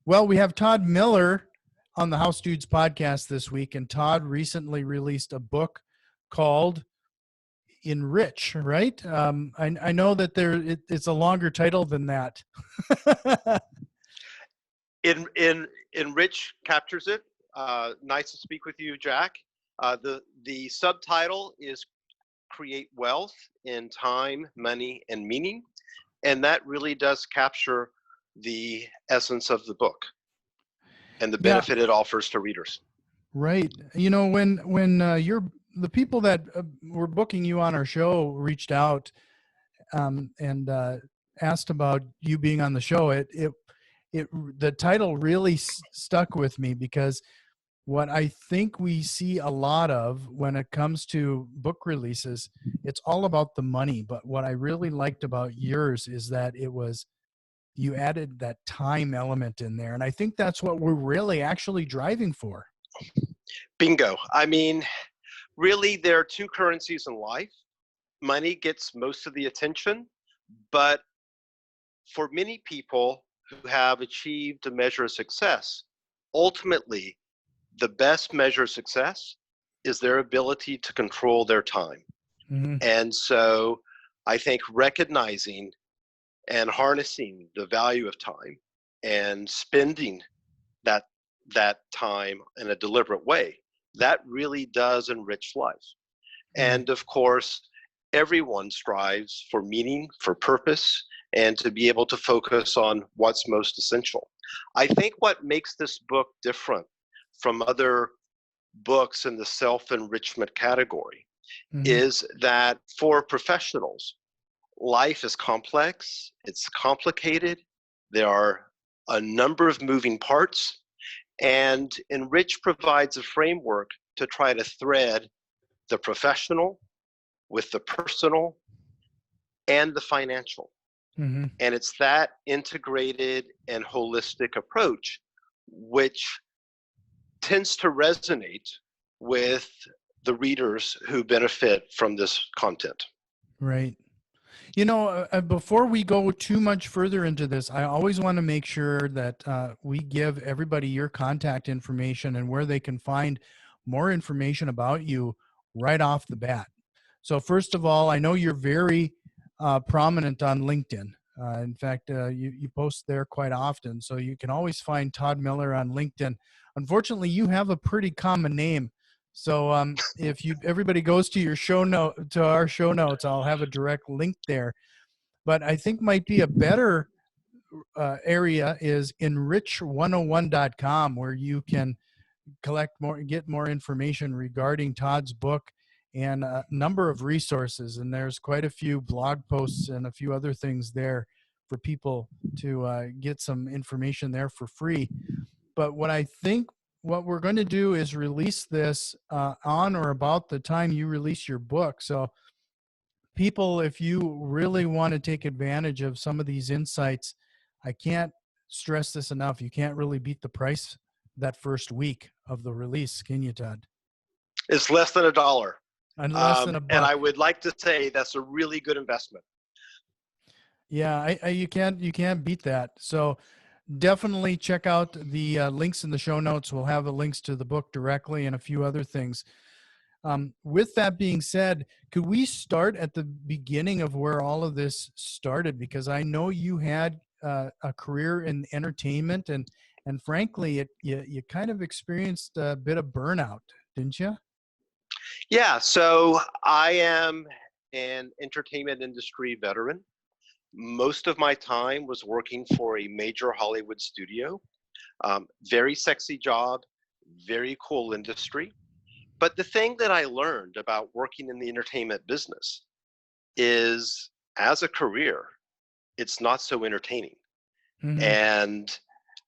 Well, we have Todd Miller on the House Dudes podcast this week, and Todd recently released a book called ENRICH, right? I know that it's a longer title than that. ENRICH captures it. Nice to speak with you, Jack. The subtitle is Create Wealth in Time, Money, and Meaning. And that really does capture the essence of the book and the benefit it offers to readers. Right. You know, when the people that were booking you on our show reached out and asked about you being on the show, the title really stuck with me, because what I think we see a lot of when it comes to book releases, it's all about the money. But what I really liked about yours is that you added that time element in there. And I think that's what we're really actually driving for. Bingo. I mean, really, there are two currencies in life. Money gets most of the attention, but for many people who have achieved a measure of success, ultimately, the best measure of success is their ability to control their time. Mm-hmm. And so I think recognizing and harnessing the value of time and spending that time in a deliberate way, that really does enrich life. Mm-hmm. And of course, everyone strives for meaning, for purpose, and to be able to focus on what's most essential. I think what makes this book different from other books in the self-enrichment category mm-hmm. is that for professionals, life is complex, it's complicated, there are a number of moving parts, and ENRICH provides a framework to try to thread the professional with the personal and the financial. Mm-hmm. And it's that integrated and holistic approach which tends to resonate with the readers who benefit from this content. Right. You know, before we go too much further into this, I always want to make sure that we give everybody your contact information and where they can find more information about you right off the bat. So first of all, I know you're very prominent on LinkedIn. In fact, you post there quite often, so you can always find Todd Miller on LinkedIn. Unfortunately, you have a pretty common name. So if everybody goes to our show notes, I'll have a direct link there. But I think might be a better area is enrich101.com, where you can get more information regarding Todd's book and a number of resources. And there's quite a few blog posts and a few other things there for people to get some information there for free. But what we're going to do is release this on or about the time you release your book. So people, if you really want to take advantage of some of these insights, I can't stress this enough. You can't really beat the price that first week of the release, can you, Todd? It's less than $1. And less than $1. And I would like to say that's a really good investment. Yeah, you can't beat that. So definitely check out the links in the show notes. We'll have the links to the book directly and a few other things. With that being said, could we start at the beginning of where all of this started? Because I know you had a career in entertainment, and frankly, you kind of experienced a bit of burnout, didn't you? Yeah, so I am an entertainment industry veteran. Most of my time was working for a major Hollywood studio. Very sexy job, very cool industry. But the thing that I learned about working in the entertainment business is, as a career, it's not so entertaining. Mm-hmm. And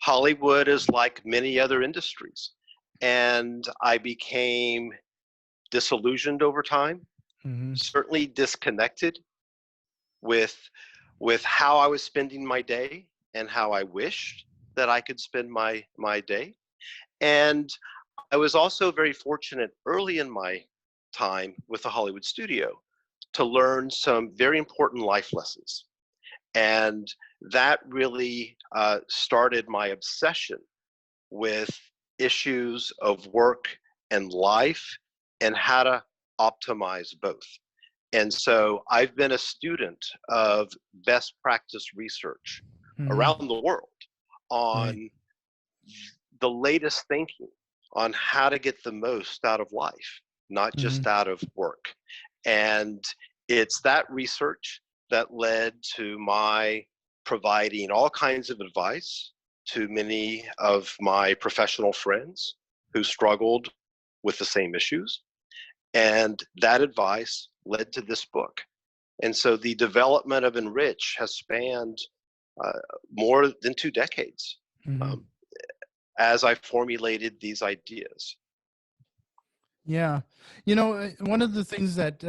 Hollywood is like many other industries. And I became disillusioned over time, mm-hmm. certainly disconnected with how I was spending my day and how I wished that I could spend my day. And I was also very fortunate early in my time with the Hollywood studio to learn some very important life lessons. And that really started my obsession with issues of work and life and how to optimize both. And so I've been a student of best practice research around the world on the latest thinking on how to get the most out of life, not just out of work. And it's that research that led to my providing all kinds of advice to many of my professional friends who struggled with the same issues. And that advice led to this book. And so the development of ENRICH has spanned more than 2 decades as I formulated these ideas. Yeah. You know, one of the things that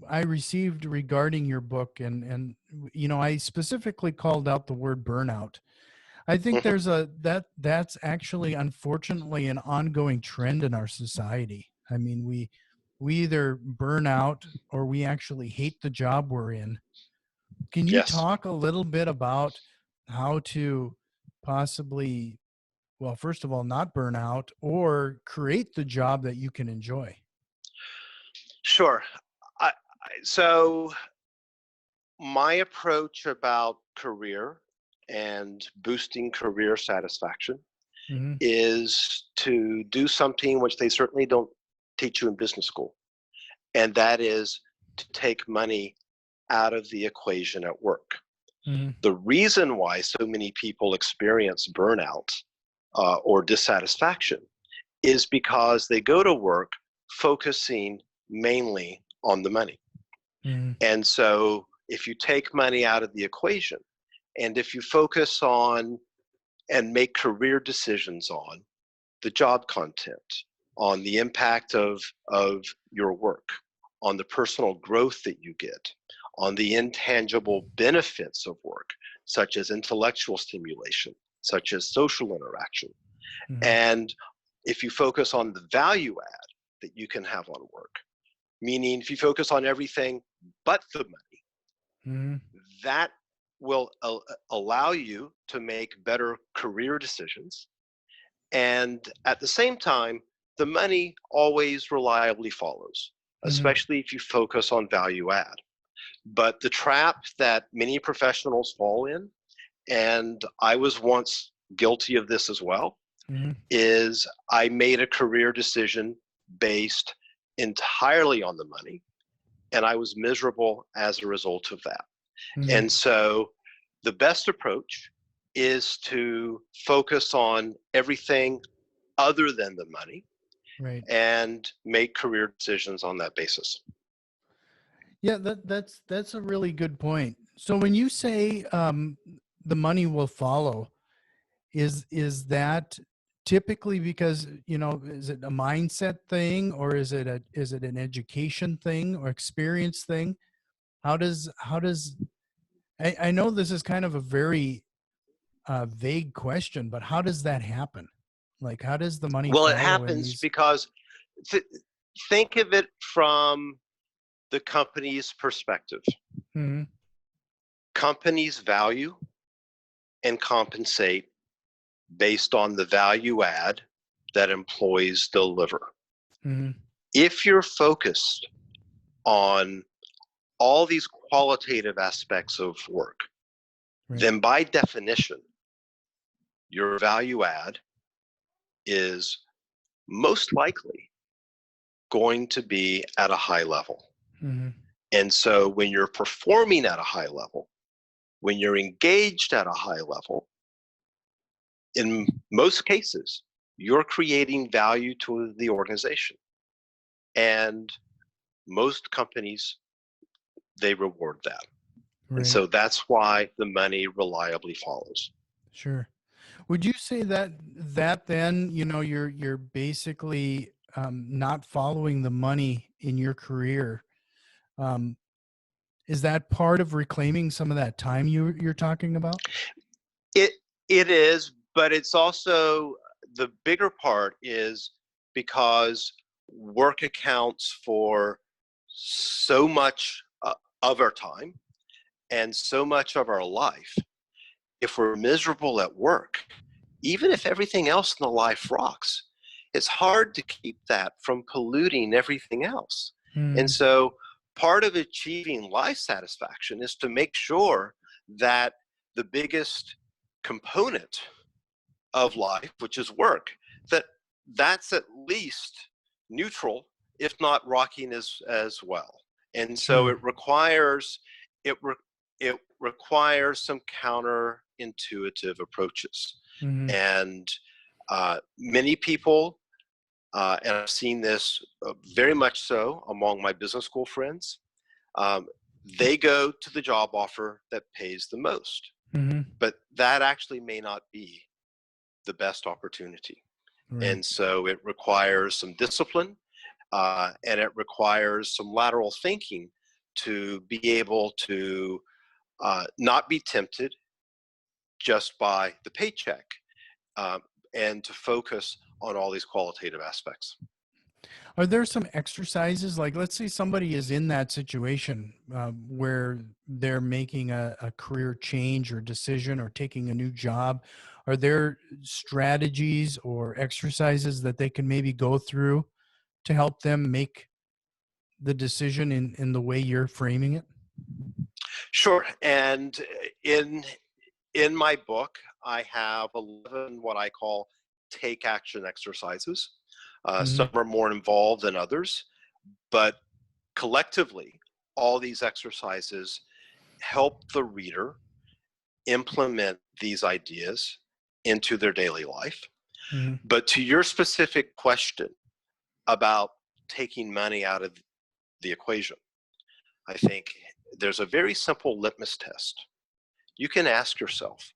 I received regarding your book, and you know, I specifically called out the word burnout. I think there's that's actually, unfortunately, an ongoing trend in our society. I mean, we either burn out or we actually hate the job we're in. Can you Yes. talk a little bit about how to possibly, well, first of all, not burn out or create the job that you can enjoy? Sure. So my approach about career and boosting career satisfaction is to do something which they certainly don't teach you in business school, and that is to take money out of the equation at work. The reason why so many people experience burnout or dissatisfaction is because they go to work focusing mainly on the money. And so if you take money out of the equation, and if you focus on and make career decisions on the job content, on the impact of your work, on the personal growth that you get, on the intangible benefits of work, such as intellectual stimulation, such as social interaction, and if you focus on the value add that you can have on work, meaning if you focus on everything but the money, that will allow you to make better career decisions. And at the same time, the money always reliably follows, especially if you focus on value add. But the trap that many professionals fall in, and I was once guilty of this as well, is I made a career decision based entirely on the money, and I was miserable as a result of that. And so the best approach is to focus on everything other than the money, and make career decisions on that basis. Yeah, that's a really good point. So when you say the money will follow, is that typically because, you know, is it a mindset thing, or is it an education thing or experience thing? How does I know this is kind of a very vague question, but how does that happen? Like, how does the money Well, it follow in happens these? because think of it from the company's perspective. Companies value and compensate based on the value add that employees deliver. If you're focused on all these qualitative aspects of work, then by definition, your value add is most likely going to be at a high level. And so when you're performing at a high level, when you're engaged at a high level, in most cases, you're creating value to the organization. And most companies, they reward that. And so that's why the money reliably follows. Sure. Would you say that then, you know, you're basically not following the money in your career? Is that part of reclaiming some of that time you're talking about? It is, but it's also, the bigger part is because work accounts for so much of our time, And so much of our life, if we're miserable at work, even if everything else in the life rocks, it's hard to keep that from polluting everything else. And Mm. so part of achieving life satisfaction is to make sure that the biggest component of life, which is work, that's at least neutral, if not rocking as well. And so Sure. it requires it requires some counterintuitive approaches. Hmm. And many people, and I've seen this very much so among my business school friends, um, they go to the job offer that pays the most, Hmm. but that actually may not be the best opportunity. Right. And so it requires some discipline, and it requires some lateral thinking to be able to not be tempted just by the paycheck, um, and to focus on all these qualitative aspects. Are there some exercises, like let's say somebody is in that situation where they're making a career change or decision or taking a new job? Are there strategies or exercises that they can maybe go through to help them make the decision in the way you're framing it? Sure. And in in my book, I have 11 what I call take action exercises. Hmm. Some are more involved than others, but collectively, all these exercises help the reader implement these ideas into their daily life. Hmm. But to your specific question about taking money out of the equation, I think there's a very simple litmus test. You can ask yourself,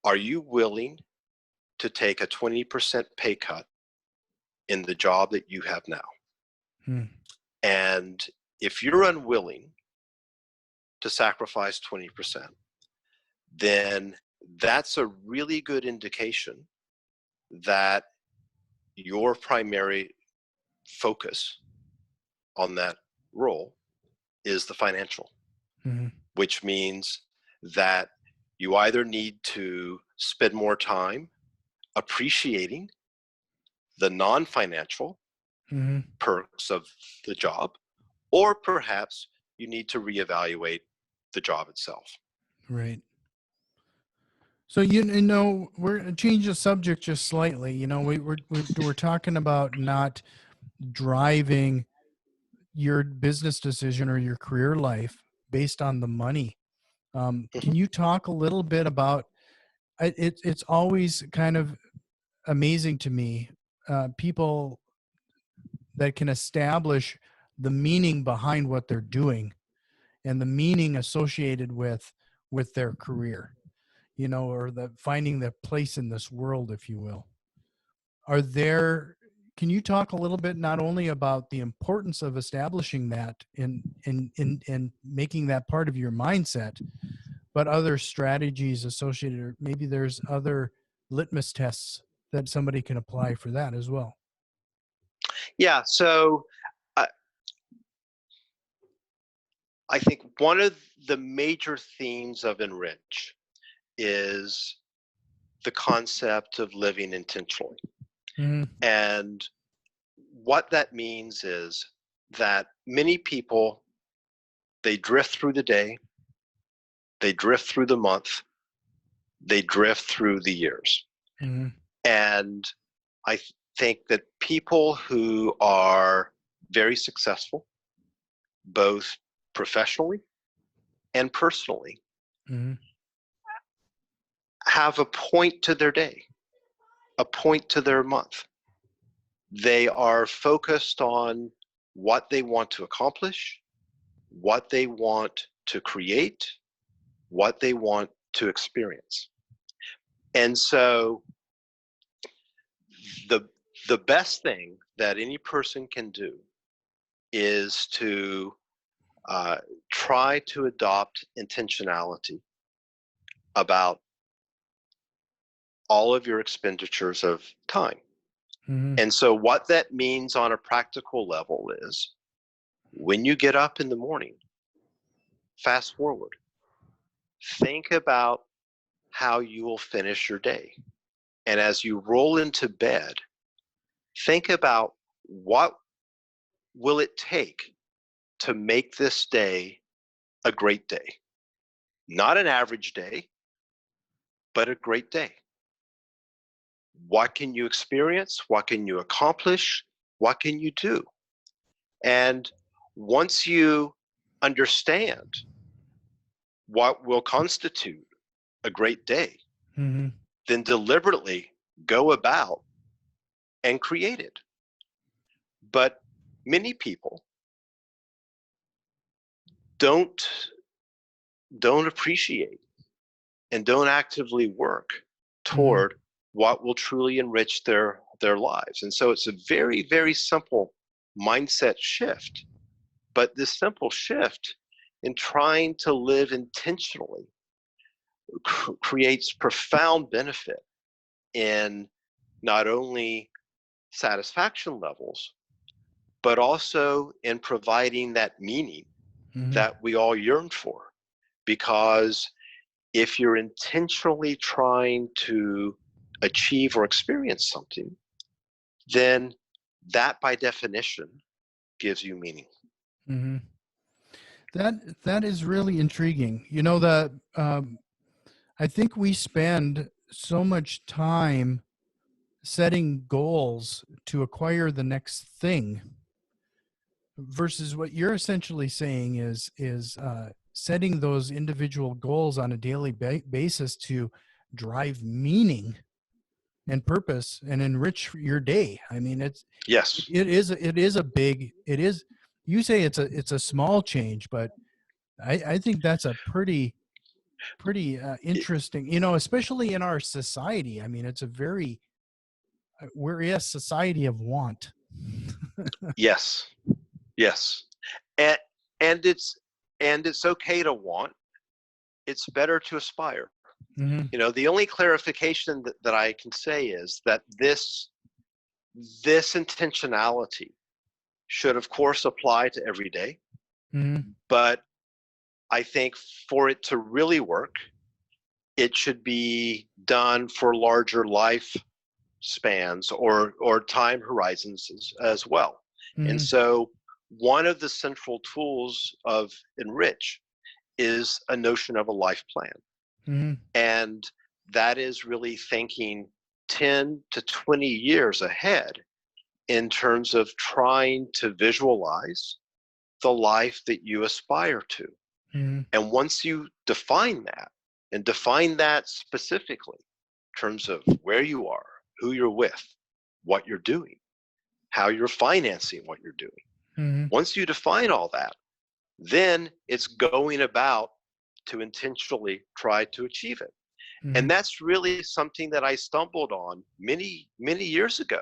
are you willing to take a 20% pay cut in the job that you have now? Hmm. And if you're unwilling to sacrifice 20%, then that's a really good indication that your primary focus on that role is the financial, Hmm. which means that you either need to spend more time appreciating the non-financial Hmm. perks of the job, or perhaps you need to reevaluate the job itself. Right. So you know, we're gonna change the subject just slightly. You know, we're talking about not driving your business decision or your career life based on the money. Mhm. Can you talk a little bit about it's always kind of amazing to me, people that can establish the meaning behind what they're doing and the meaning associated with their career, you know, or the finding their place in this world, if you will. Are there, can you talk a little bit not only about the importance of establishing that in making that part of your mindset, but other strategies associated, or maybe there's other litmus tests that somebody can apply for that as well? Yeah, so I, I think one of the major themes of Enrich is the concept of living intentionally. Hmm. And what that means is that many people, they drift through the day, they drift through the month, they drift through the years. Hmm. And I think that people who are very successful, both professionally and personally, Hmm. have a point to their day, a point to their month. They are focused on what they want to accomplish, what they want to create, what they want to experience. And so the the best thing that any person can do is to uh, try to adopt intentionality about all of your expenditures of time. Hmm. And so what that means on a practical level is when you get up in the morning, fast forward. Think about how you will finish your day. And as you roll into bed, think about what will it take to make this day a great day. Not an average day, but a great day. What can you experience? What can you accomplish? What can you do? And once you understand what will constitute a great day, Mm-hmm. then deliberately go about and create it. But many people don't appreciate and don't actively work toward what will truly enrich their lives. And so it's a very, very simple mindset shift. But this simple shift in trying to live intentionally creates profound benefit in not only satisfaction levels, but also in providing that meaning that we all yearn for. Because if you're intentionally trying to achieve or experience something, then that by definition gives you meaning. Mm-hmm. That is really intriguing. You know, that I think we spend so much time setting goals to acquire the next thing versus what you're essentially saying is setting those individual goals on a daily basis to drive meaning and purpose and enrich your day. I mean, Yes. it is a big, you say it's a small change, but I think that's a pretty interesting, you know, especially in our society. I mean, we're a society of want. Yes. Yes. And and it's okay to want. It's better to aspire. Mm-hmm. You know, the only clarification that I can say is that this intentionality should of course apply to every day. Mm-hmm. But I think for it to really work, it should be done for larger life spans or time horizons as well. And Mm-hmm. so one of the central tools of Enrich is a notion of a life plan. Mm-hmm. And that is really thinking 10 to 20 years ahead in terms of trying to visualize the life that you aspire to. Mm-hmm. And once you define that, and define that specifically in terms of where you are, who you're with, what you're doing, how you're financing what you're doing. Mm-hmm. Once you define all that, then it's going about to intentionally try to achieve it. Mm-hmm. And that's really something that I stumbled on many, many years ago.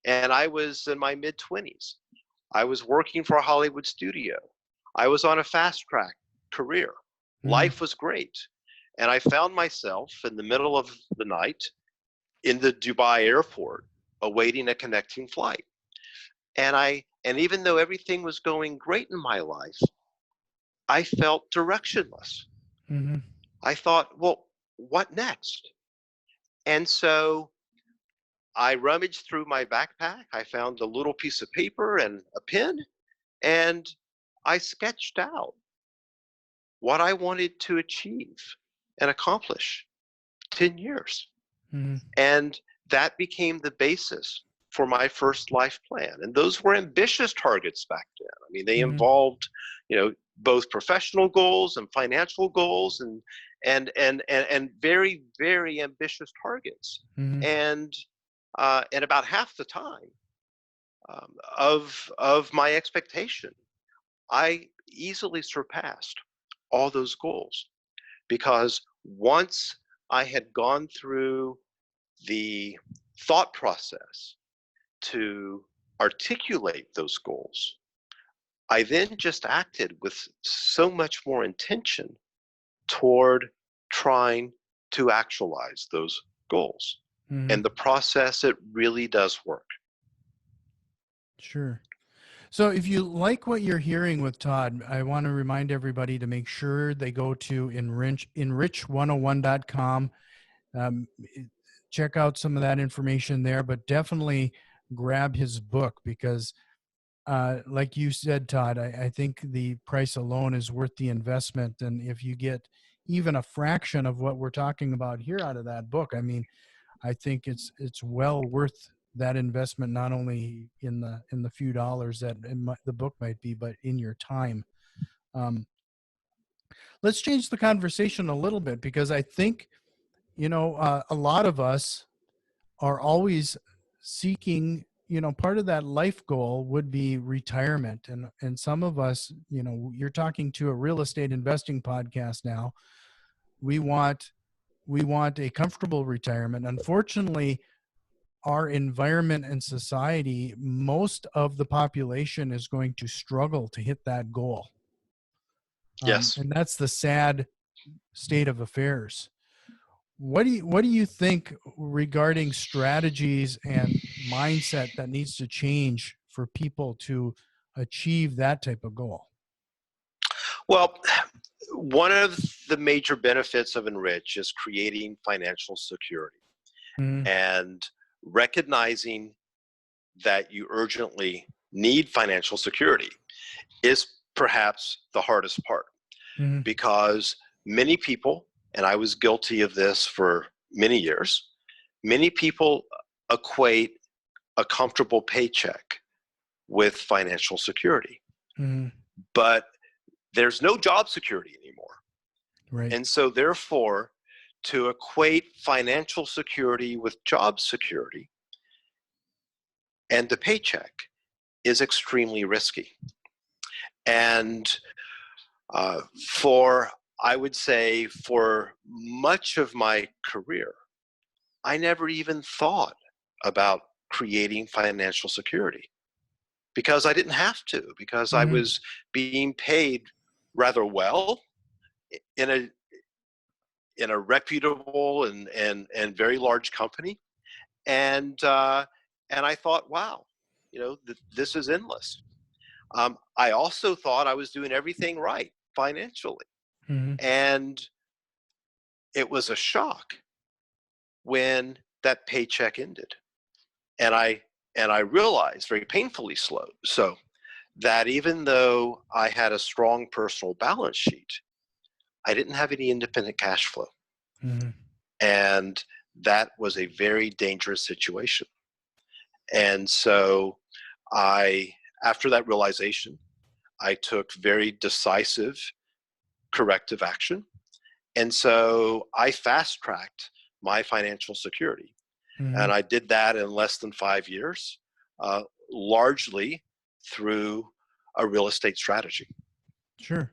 And I was in my mid-20s. I was working for a Hollywood studio. I was on a fast track career. Mm-hmm. Life was great. And I found myself in the middle of the night in the Dubai airport awaiting a connecting flight. And even though everything was going great in my life, I felt directionless. Mm-hmm. I thought, well, what next? And so I rummaged through my backpack. I found a little piece of paper and a pen, and I sketched out what I wanted to achieve and accomplish 10 years. Mm-hmm. And that became the basis for my first life plan. And those were ambitious targets back then. I mean, they involved, you know, both professional goals and financial goals and very, very ambitious targets. Mm-hmm. And about half the time of my expectation, I easily surpassed all those goals, because once I had gone through the thought process to articulate those goals, I then just acted with so much more intention toward trying to actualize those goals. Mm-hmm. And the process, it really does work. Sure. So if you like what you're hearing with Todd, I want to remind everybody to make sure they go to enrich101.com. Um, check out some of that information there, but definitely grab his book because like you said, Todd, I think the price alone is worth the investment. And if you get even a fraction of what we're talking about here out of that book, I mean, I think it's well worth that investment, not only in the few dollars that the book might be, but in your time. Um, let's change the conversation a little bit because I think, a lot of us are always seeking, part of that life goal would be retirement. And some of us, you're talking to a real estate investing podcast now. We want a comfortable retirement. Unfortunately, our environment and society, most of the population is going to struggle to hit that goal. Yes. And that's the sad state of affairs. What do you think regarding strategies and mindset that needs to change for people to achieve that type of goal? Well, one of the major benefits of Enrich is creating financial security Mm-hmm. and recognizing that you urgently need financial security is perhaps the hardest part, Mm-hmm. because many people, and I was guilty of this for many years, many people equate a comfortable paycheck with financial security. Mm-hmm. But there's no job security anymore. Right. And so therefore, to equate financial security with job security and the paycheck is extremely risky. And I would say for much of my career, I never even thought about creating financial security because I didn't have to, because I Mm-hmm. was being paid rather well in a reputable and very large company. And I thought, wow, this is endless. I also thought I was doing everything right financially. Mm-hmm. And it was a shock when that paycheck ended. And I realized very painfully so that even though I had a strong personal balance sheet, I didn't have any independent cash flow. Mm-hmm. And that was a very dangerous situation. And so after that realization, I took very decisive corrective action. And so I fast-tracked my financial security. Mm-hmm. And I did that in less than 5 years, largely through a real estate strategy. Sure.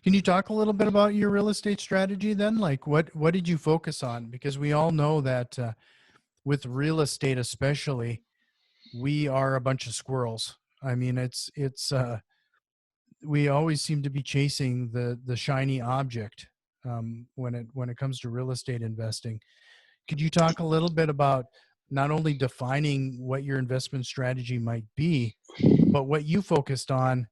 Can you talk a little bit about your real estate strategy then? Like what did you focus on? Because we all know that with real estate especially, we are a bunch of squirrels. I mean, it's we always seem to be chasing the shiny object when it comes to real estate investing. Could you talk a little bit about not only defining what your investment strategy might be, but what you focused on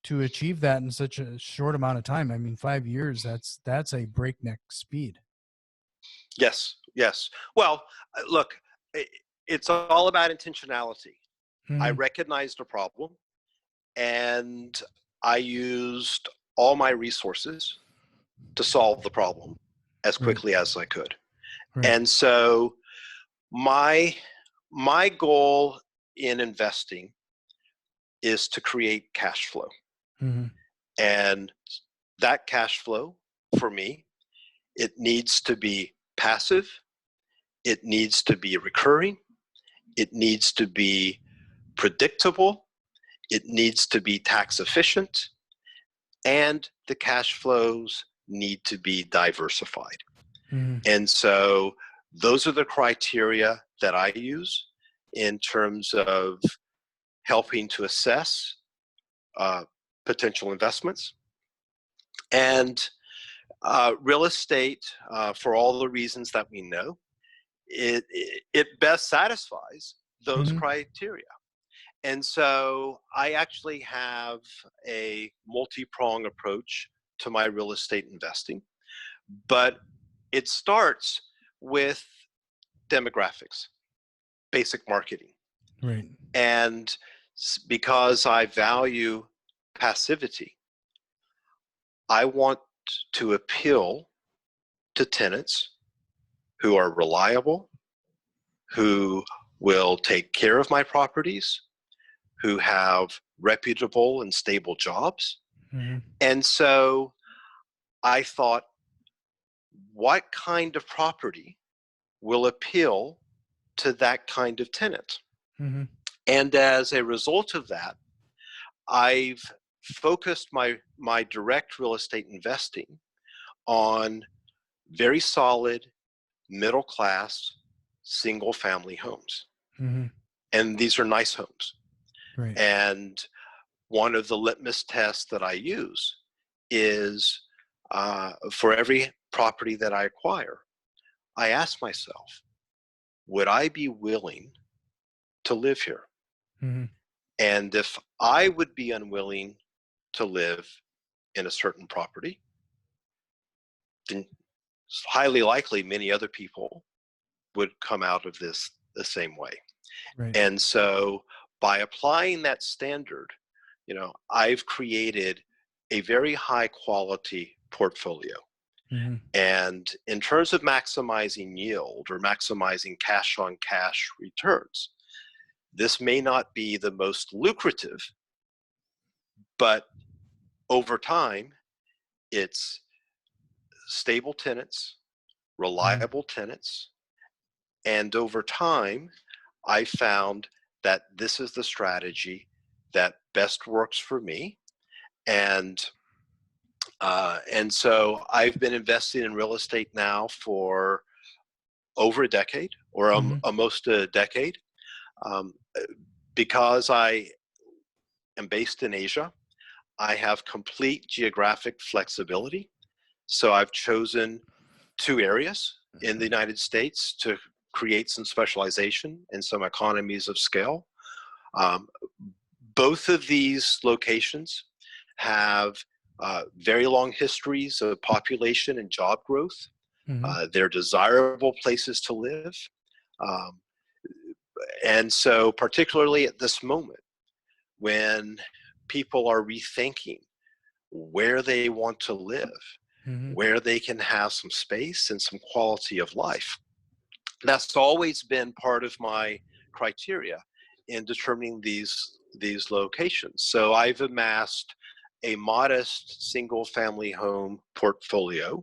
to achieve that in such a short amount of time? I mean, 5 years, that's a breakneck speed. Yes. Well, look, it's all about intentionality. I Mm-hmm. recognized a problem and I used all my resources to solve the problem as Right, quickly as I could. right. And so my goal in investing is to create cash flow. Mm-hmm. And that cash flow for me, it needs to be passive, it needs to be recurring, it needs to be predictable, it needs to be tax efficient, and the cash flows need to be diversified. Mm-hmm. And so those are the criteria that I use in terms of helping to assess potential investments. And real estate, for all the reasons that we know, it best satisfies those Mm-hmm. criteria. And so I actually have a multi-prong approach to my real estate investing, but it starts with demographics, basic marketing. Right. And because I value passivity, I want to appeal to tenants who are reliable, who will take care of my properties, who have reputable and stable jobs. Mm-hmm. And so I thought, what kind of property will appeal to that kind of tenant? Mm-hmm. And as a result of that, I've focused my direct real estate investing on very solid, middle class, single family homes. Mm-hmm. And these are nice homes. Right. And one of the litmus tests that I use is for every property that I acquire, I ask myself, would I be willing to live here? Mm-hmm. And if I would be unwilling to live in a certain property, then it's highly likely many other people would come out of this the same way. Right. And so by applying that standard, I've created a very high quality portfolio. Mm-hmm. And in terms of maximizing yield or maximizing cash on cash returns, this may not be the most lucrative, but over time, it's stable tenants, Mm-hmm. reliable tenants, and over time, I found that this is the strategy that best works for me. And so I've been investing in real estate now for over a decade, or Mm-hmm. almost a decade. Um, because I am based in Asia, I have complete geographic flexibility. So I've chosen two areas in the United States to create some specialization and some economies of scale. Um, both of these locations have very long histories of population and job growth. Mm-hmm. They're desirable places to live. Um, and so, particularly at this moment, when people are rethinking where they want to live, Mm-hmm. where they can have some space and some quality of life, that's always been part of my criteria in determining these locations. So I've amassed a modest single family home portfolio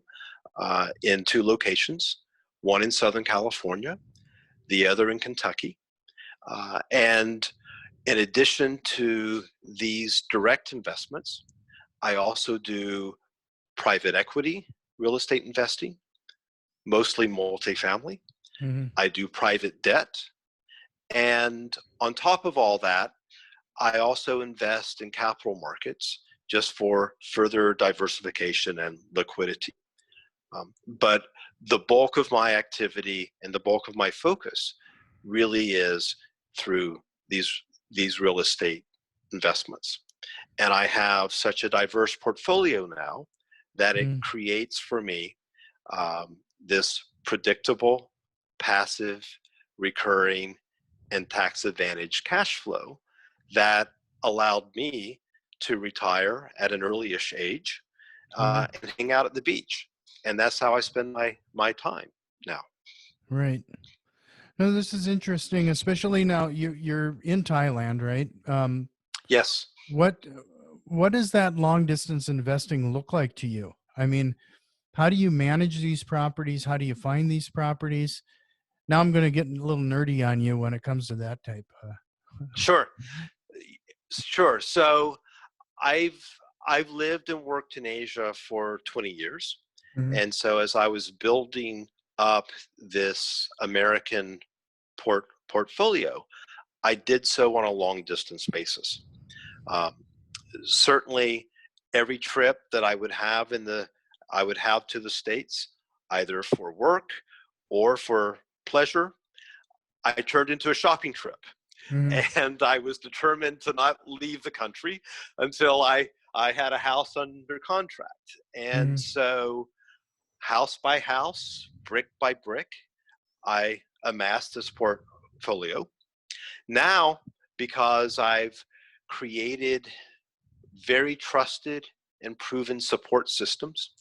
in two locations, one in Southern California, the other in Kentucky. And in addition to these direct investments, I also do private equity real estate investing, mostly multifamily. Mm-hmm. I do private debt. And on top of all that, I also invest in capital markets just for further diversification and liquidity. But the bulk of my activity and the bulk of my focus really is through these real estate investments. And I have such a diverse portfolio now that it Mm-hmm. creates for me this predictable, passive, recurring, and tax advantage cash flow that allowed me to retire at an early-ish age Mm-hmm. and hang out at the beach. And that's how I spend my time now. Right. No, this is interesting, especially now you're in Thailand, right? Yes. What what does that long distance investing look like to you? I mean, how do you manage these properties? How do you find these properties? Now I'm going to get a little nerdy on you when it comes to that type. Sure. Sure. So I've I've lived and worked in Asia for 20 years. Mhm. And so as I was building up this American portfolio, I did so on a long distance basis. Um, Certainly every trip that I would have to the States, either for work or for pleasure, I turned into a shopping trip. Mhm. And I was determined to not leave the country until I had a house under contract. And Mhm. so house by house, brick by brick, I amassed this portfolio. Now, because I've created very trusted and proven support systems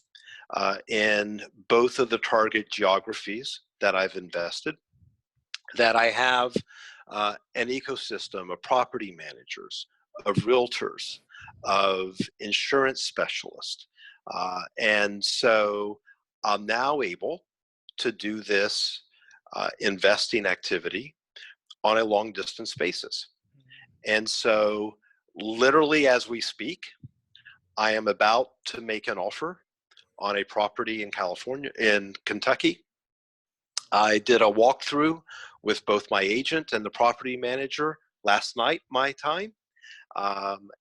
in both of the target geographies that I've invested, that I have an ecosystem of property managers, of realtors, of insurance specialists. And so I'm now able to do this investing activity on a long distance basis. And so, literally, as we speak, I am about to make an offer on a property in California, in Kentucky. I did a walkthrough with both my agent and the property manager last night, my time.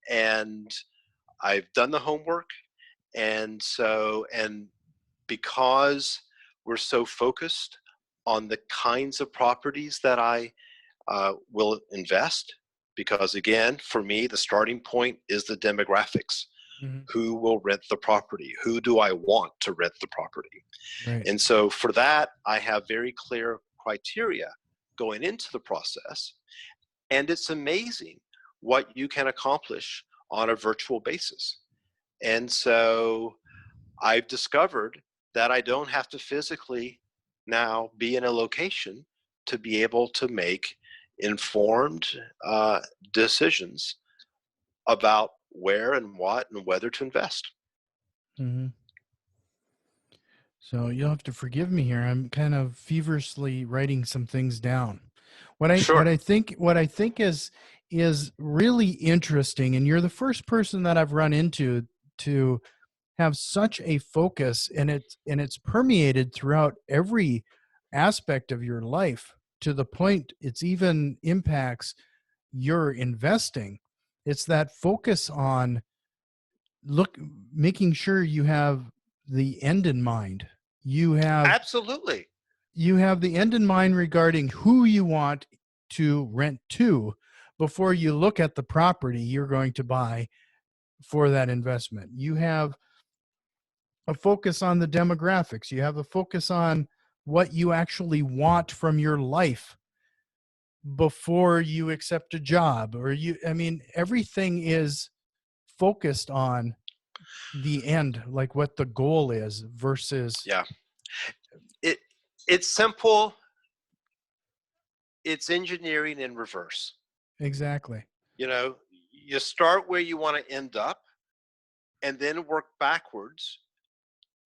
And I've done the homework. And so, and because we're so focused on the kinds of properties that I will invest, because again, for me, the starting point is the demographics. Mhm. Who will rent the property? Who do I want to rent the property? Right. And so for that, I have very clear criteria going into the process. And it's amazing what you can accomplish on a virtual basis. And so I've discovered that I don't have to physically now be in a location to be able to make informed decisions about where and what and whether to invest. Mhm. So you'll have to forgive me here. I'm kind of feverishly writing some things down. Sure. What I think is really interesting, and you're the first person that I've run into to have such a focus, and it's permeated throughout every aspect of your life, to the point it's even impacts your investing. It's that focus on look making sure you have the end in mind. You have Absolutely. you have the end in mind regarding who you want to rent to before you look at the property you're going to buy for that investment. You have a focus on the demographics. You have a focus on what you actually want from your life before you accept a job, or I mean, everything is focused on the end, like what the goal is versus Yeah. It it's simple. It's engineering in reverse. exactly. You know, you start where you want to end up and then work backwards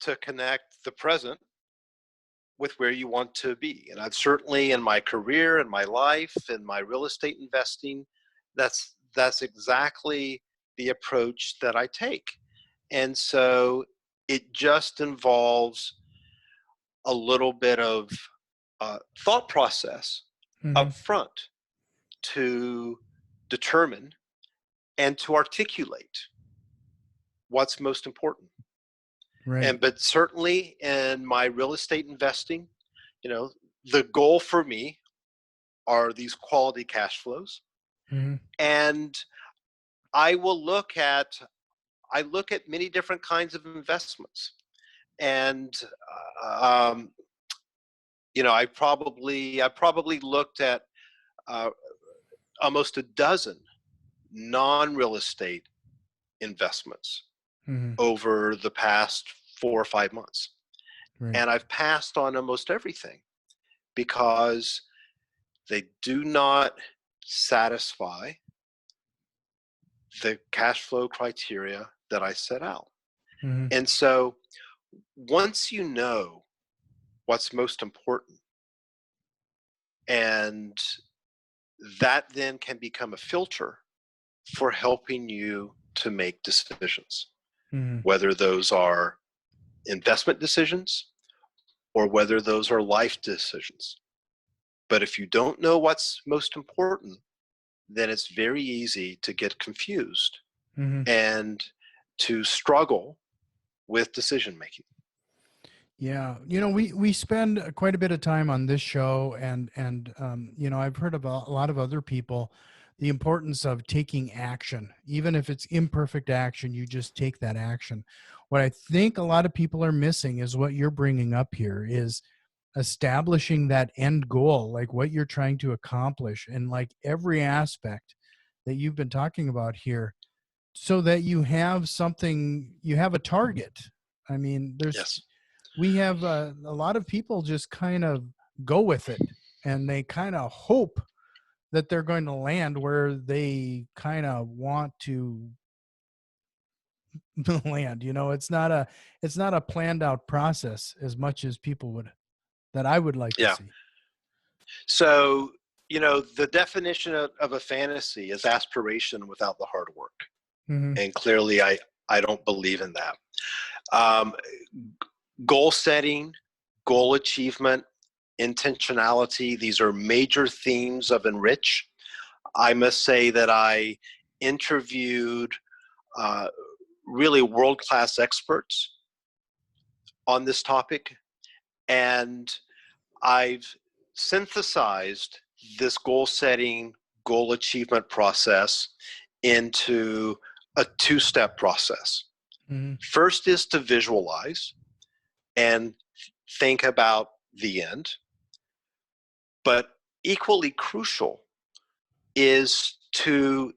to connect the present with where you want to be. And I've certainly in my career and my life and my real estate investing, that's exactly the approach that I take. And so it just involves a little bit of thought process Hmm. up front to determine and to articulate what's most important. Right. And but certainly in my real estate investing, you know, the goal for me are these quality cash flows. Hmm. And I will I look at many different kinds of investments. And um, you know, I probably looked at uh, almost a dozen non-real estate investments Hmm. over the past 4 or 5 months. Right. And I've passed on almost everything because they do not satisfy the cash flow criteria that I set out. Hmm. And so once you know what's most important, and that then can become a filter for helping you to make decisions, Hmm. whether those are investment decisions or whether those are life decisions. But if you don't know what's most important, then it's very easy to get confused Hmm. and to struggle with decision making. Yeah, we spend quite a bit of time on this show, and I've heard about a lot of other people, the importance of taking action, even if it's imperfect action. You just take that action. What I think a lot of people are missing is what you're bringing up here is establishing that end goal, like what you're trying to accomplish, and like every aspect that you've been talking about here, so that you have something, you have a target. I mean, Yes. we have a lot of people just kind of go with it, and they kind of hope that they're going to land where they kind of want to land. It's not a planned out process as much as people would, that I would like to Yeah. see. So, the definition of a fantasy is aspiration without the hard work. Mm-hmm. And clearly, I don't believe in that. Um, Goal setting, goal achievement, intentionality, these are major themes of ENRICH. I must say that I interviewed really world-class experts on this topic, and I've synthesized this goal setting, goal achievement process into a two-step process. Mm-hmm. First is to visualize and think about the end, but equally crucial is to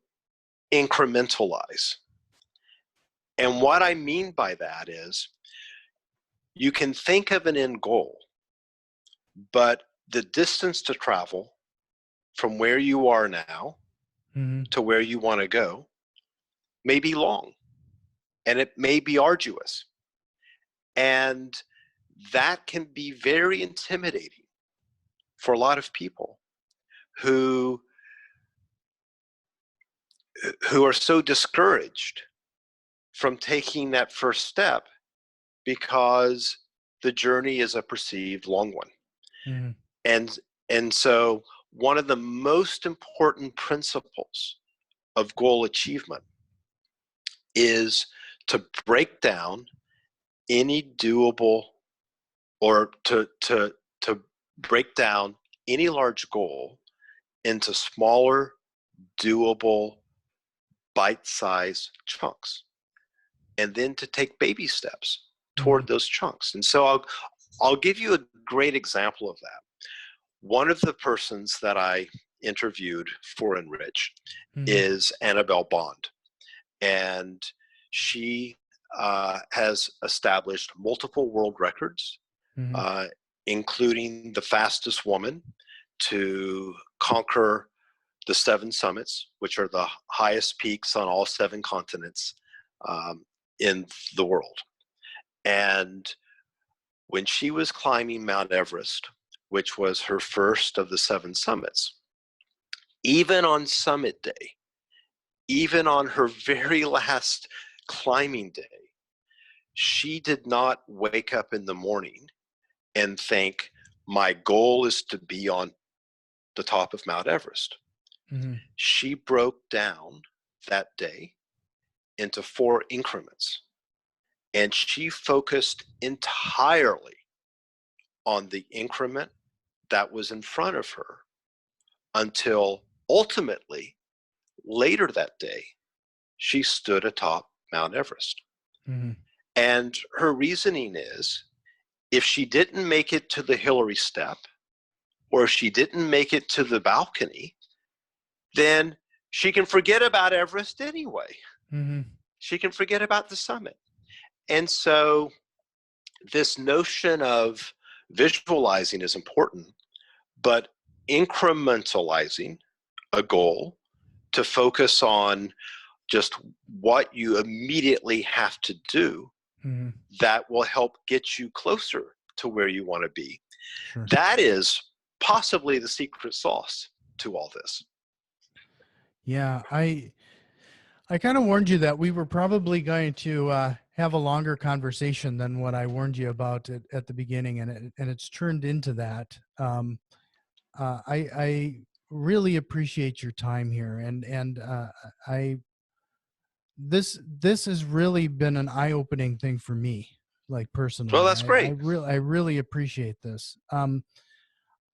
incrementalize. And what I mean by that is you can think of an end goal, but the distance to travel from where you are now Mm-hmm. to where you want to go may be long, and it may be arduous. And that can be very intimidating for a lot of people who are so discouraged from taking that first step because the journey is a perceived long one. Mm-hmm. And so one of the most important principles of goal achievement is to break down any doable, or to break down any large goal into smaller, doable, bite-sized chunks, and then to take baby steps toward those chunks. And so I'll give you a great example of that. One of the persons that I interviewed for ENRICH Mm-hmm. is Annabelle Bond, and she has established multiple world records, Mm-hmm. including the fastest woman to conquer the 7 summits, which are the highest peaks on all 7 continents in the world. And when she was climbing Mount Everest, which was her first of the 7 summits, even on summit day, even on her very last climbing day, she did not wake up in the morning and think, my goal is to be on the top of Mount Everest. Mm-hmm. She broke down that day into 4 increments, and she focused entirely on the increment that was in front of her until ultimately, later that day, she stood atop Mount Everest. Mm-hmm. And her reasoning is, if she didn't make it to the Hillary step, or if she didn't make it to the balcony, then she can forget about Everest anyway. Mm-hmm. She can forget about the summit. And so this notion of visualizing is important, but incrementalizing a goal to focus on just what you immediately have to do, Mm-hmm. that will help get you closer to where you want to be. Sure. That is possibly the secret sauce to all this. Yeah, I kind of warned you that we were probably going to have a longer conversation than what I warned you about at the beginning, and it's turned into that. I really appreciate your time here, and I this has really been an eye-opening thing for me. like personally. Well, that's great. I really appreciate this.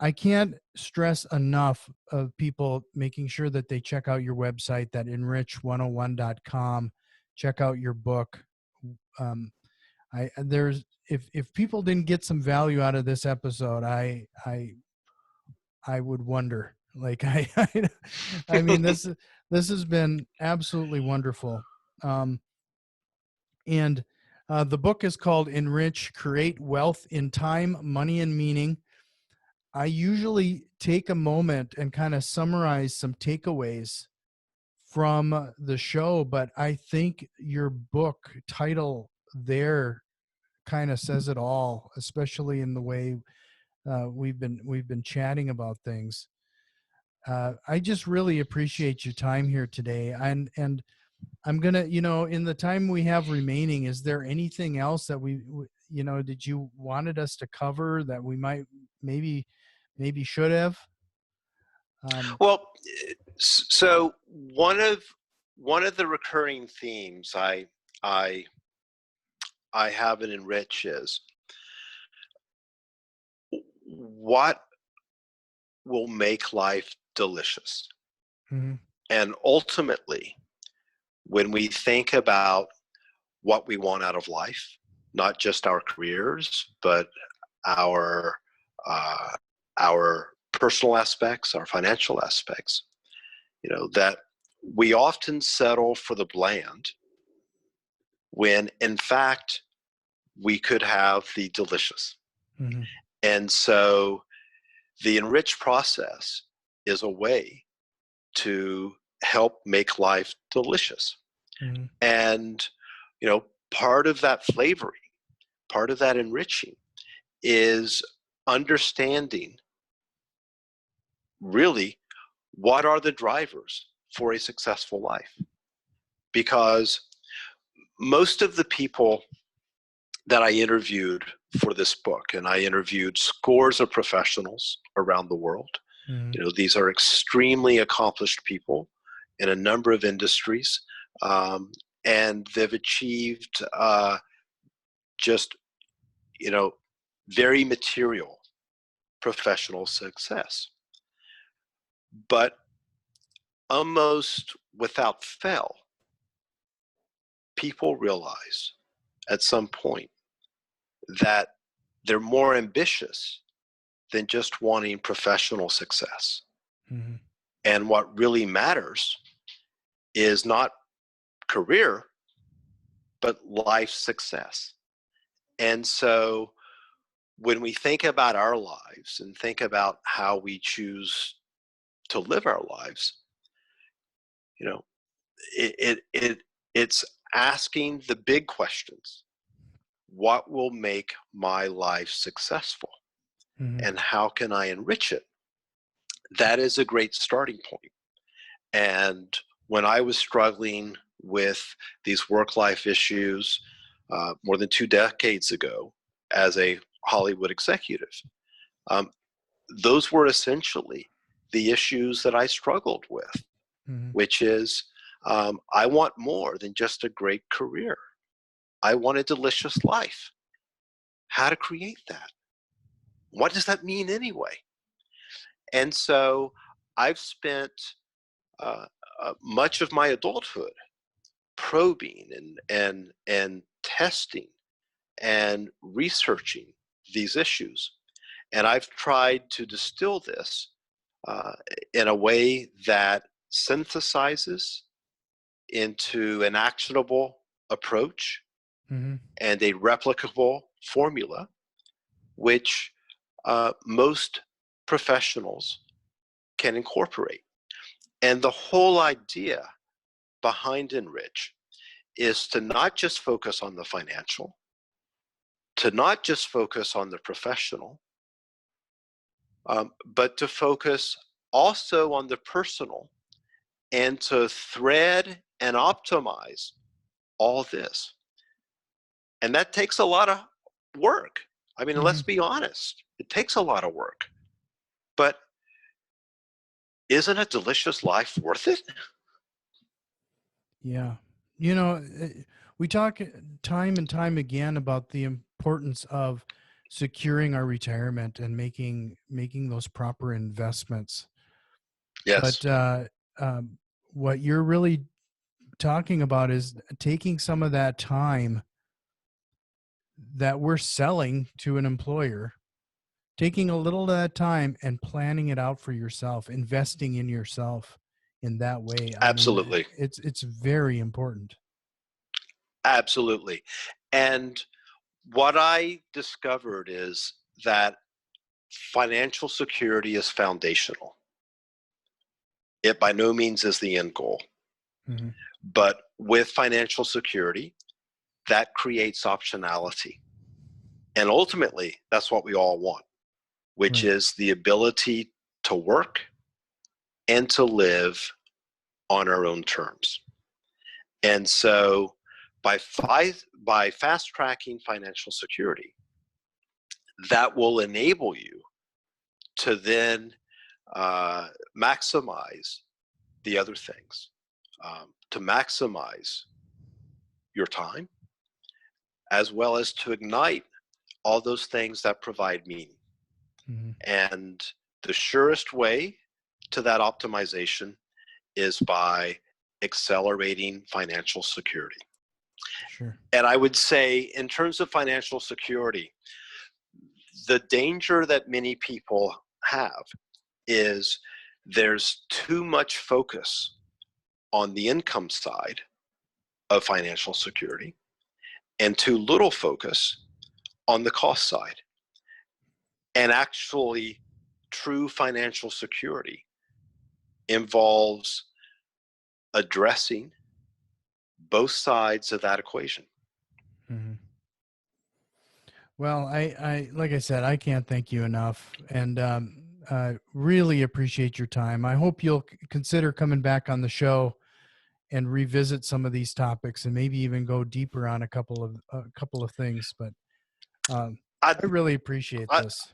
I can't stress enough of people making sure that they check out your website, that enrich101.com, check out your book. If people didn't get some value out of this episode, I would wonder. Like I mean, this has been absolutely wonderful. And the book is called Enrich: Create Wealth in Time, Money, and Meaning. I usually take a moment and kind of summarize some takeaways from the show, but I think your book title there kind of says it all, especially in the way we've been chatting about things. I just really appreciate your time here today, and I'm gonna, in the time we have remaining, is there anything else that did you wanted us to cover that we might maybe should have? Well, so one of the recurring themes I have in Enrich is what will make life delicious. Mm-hmm. And ultimately, when we think about what we want out of life, not just our careers, but our personal aspects, our financial aspects, that we often settle for the bland when in fact we could have the delicious. Mm-hmm. And so the Enrich process is a way to help make life delicious. Mm-hmm. And, part of that flavoring, part of that enriching is understanding really what are the drivers for a successful life. Because most of the people that I interviewed for this book, and I interviewed scores of professionals around the world. Mm-hmm. These are extremely accomplished people in a number of industries, and they've achieved just, very material professional success. But almost without fail, people realize at some point that they're more ambitious than just wanting professional success. Mm-hmm. And what really matters is not career, but life success. And so when we think about our lives and think about how we choose to live our lives, it's asking the big questions. What will make my life successful? Mm-hmm. And how can I enrich it? That is a great starting point. And when I was struggling with these work-life issues more than 2 decades ago as a Hollywood executive, those were essentially the issues that I struggled with, Mm-hmm. which is I want more than just a great career. I want a delicious life. How to create that? What does that mean anyway? And so I've spent much of my adulthood probing and testing and researching these issues. And I've tried to distill this in a way that synthesizes into an actionable approach Mm-hmm. and a replicable formula, which most professionals can incorporate. And the whole idea behind Enrich is to not just focus on the financial, to not just focus on the professional, but to focus also on the personal and to thread and optimize all this. And that takes a lot of work. I mean, Mm-hmm. let's be honest, it takes a lot of work. But isn't a delicious life worth it? Yeah. We talk time and time again about the importance of securing our retirement and making those proper investments. Yes, But what you're really talking about is taking some of that time that we're selling to an employer, taking a little of that time and planning it out for yourself, investing in yourself in that way. I mean, absolutely. it's very important. Absolutely. And what I discovered is that financial security is foundational. It by no means is the end goal. Mm-hmm. But with financial security, that creates optionality. And ultimately, that's what we all want, which Right. is the ability to work and to live on our own terms. And so by fast tracking financial security, that will enable you to then maximize the other things, to maximize your time, as well as to ignite all those things that provide meaning. Mm-hmm. And the surest way to that optimization is by accelerating financial security. Sure. And I would say, in terms of financial security, the danger that many people have is there's too much focus on the income side of financial security and too little focus on the cost side. And actually, true financial security involves addressing both sides of that equation. Mm-hmm. Well, I like I said, I can't thank you enough, and I really appreciate your time. I hope you'll consider coming back on the show and revisit some of these topics, and maybe even go deeper on a couple of things. But I'd, I really appreciate I, this.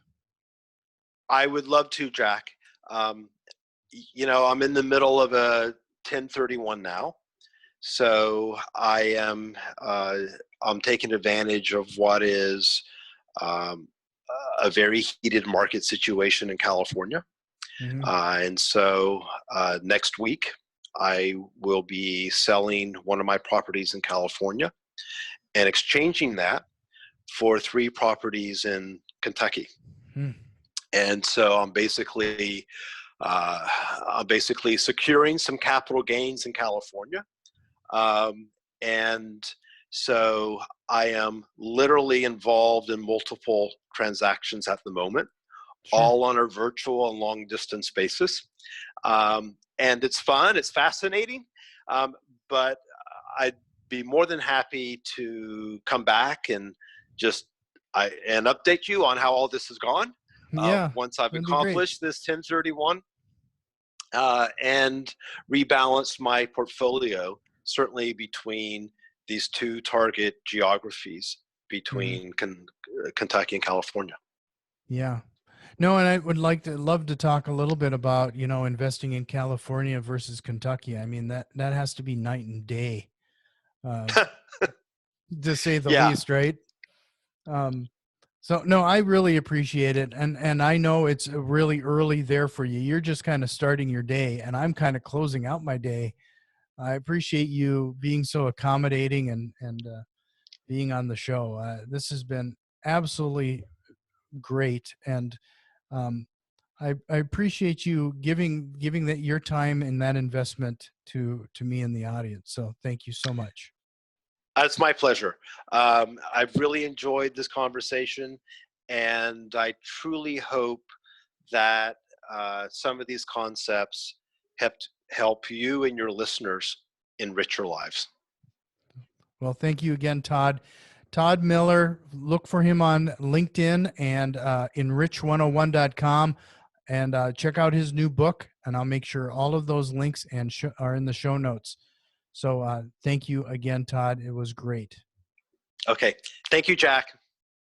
I would love to, Jack. I'm in the middle of a 1031 now, so I'm taking advantage of what is um, a very heated market situation in California. Mm-hmm. And so next week, I will be selling one of my properties in California and exchanging that for 3 properties in Kentucky. Hmm. And so I'm basically securing some capital gains in California. And so I am literally involved in multiple transactions at the moment, Sure. all on a virtual and long distance basis. And it's fun, it's fascinating, but I'd be more than happy to come back and and update you on how all this has gone Yeah, once I've that'd be great. accomplished this 1031 and rebalanced my portfolio, certainly between these 2 target geographies Mm-hmm. between Kentucky and California. Yeah. No, and I would love to talk a little bit about, investing in California versus Kentucky. I mean, that has to be night and day, uh, to say the Yeah, least, right? Um, so no, I really appreciate it. And I know it's really early there for you. You're just kind of starting your day, and I'm kind of closing out my day. I appreciate you being so accommodating and being on the show. This has been absolutely great. And um, I appreciate you giving that your time and that investment to me and the audience. So thank you so much. it's my pleasure. I've really enjoyed this conversation, and I truly hope that some of these concepts help you and your listeners enrich your lives. Well, thank you again, Todd. Todd Miller, look for him on LinkedIn and enrich101.com, and check out his new book. And I'll make sure all of those links are in the show notes. So thank you again, Todd. It was great. Okay. Thank you, Jack.